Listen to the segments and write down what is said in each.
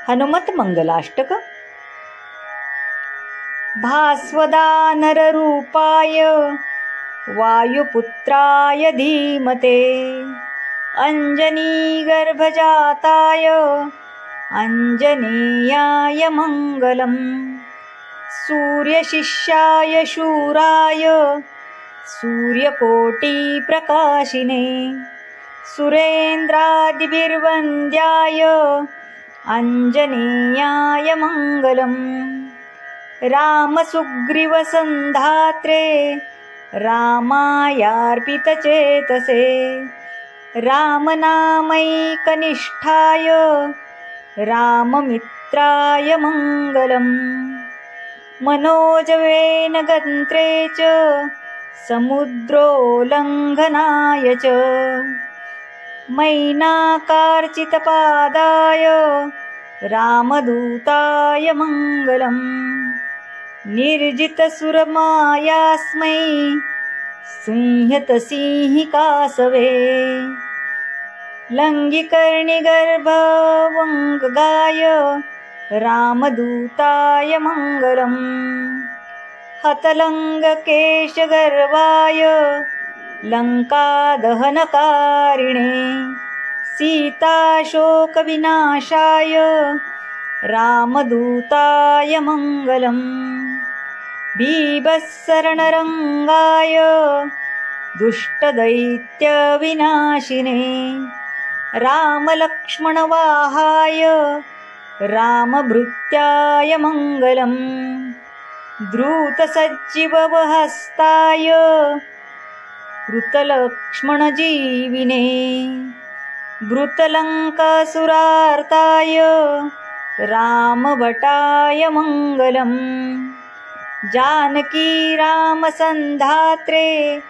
हनुमत मंगलाष्टक। भास्वदानररूपाय वायुपुत्राय धीमते, अंजनीगर्भजाताय अंजनेयाय मंगलम्। सूर्यशिष्याय शूराय सूर्यकोटिप्रकाशिने, सुरेन्द्रादिभिर्वन्द्याय अंजनेयाय मंगलम्। रामसुग्रीवसन्धात्रे रामायार्पितचेतसे, रामनामैकनिष्ठाय राममित्राय मंगलम्। मनोजवेन गन्त्रे च समुद्रोल्लङ्घनाय च, मैनाकार्चितपादाय रामदूताय मंगलम्। निर्जितसुरमायास्मै संहतसिंहिकासवे, लङ्घिकर्णिगर्भवङ्गाय रामदूताय मंगलम्। हतलङ्गकेशगर्वाय लङ्कादहनकारिणे, सीताशोकविनाशाय रामदूताय मंगलम्। भीभत्सरणरङ्गाय दुष्टदैत्यविनाशिने, रामलक्ष्मणवाहाय रामभृत्याय मंगलम्। द्रुतसज्जीवहस्ताय कृतलक्ष्मणजीविने, भृतलङ्कासुरार्ताय रामभटाय मंगलम्। जानकी रामसन्धात्रे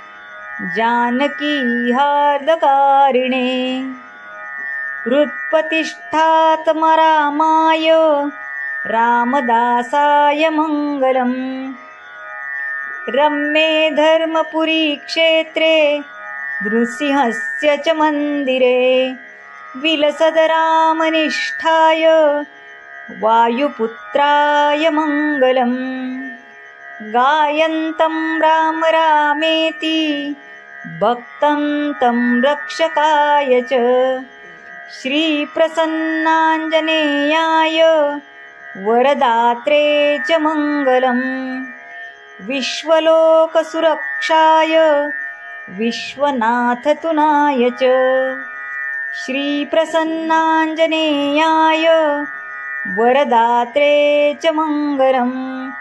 जानकी हार्दकारिणे, हृत्प्रतिष्ठात्मरामाय रामदासाय मंगलम्। रम्ये धर्मपुरी क्षेत्रे नृसिंहस्य च मन्दिरे, विलसद रामनिष्ठाय वायुपुत्राय मंगलम्। गायन्तं राम रामेति भक्तं तं रक्षकाय च, श्रीप्रसन्नाञ्जनेयाय वरदात्रे च मंगलम्। विश्वलोकसुरक्षाय विश्वनाथतुनाय च, श्रीप्रसन्नाञ्जनेयाय वरदात्रे च मंगलम्।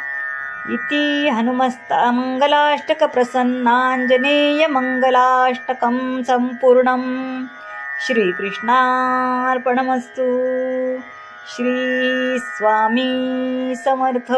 इति हनुमन्ताङ्गलाष्टक प्रसन्नाञ्जनेय मंगलाष्टकं सम्पूर्णम्। श्रीकृष्णार्पणमस्तु। श्री स्वामी समर्थ।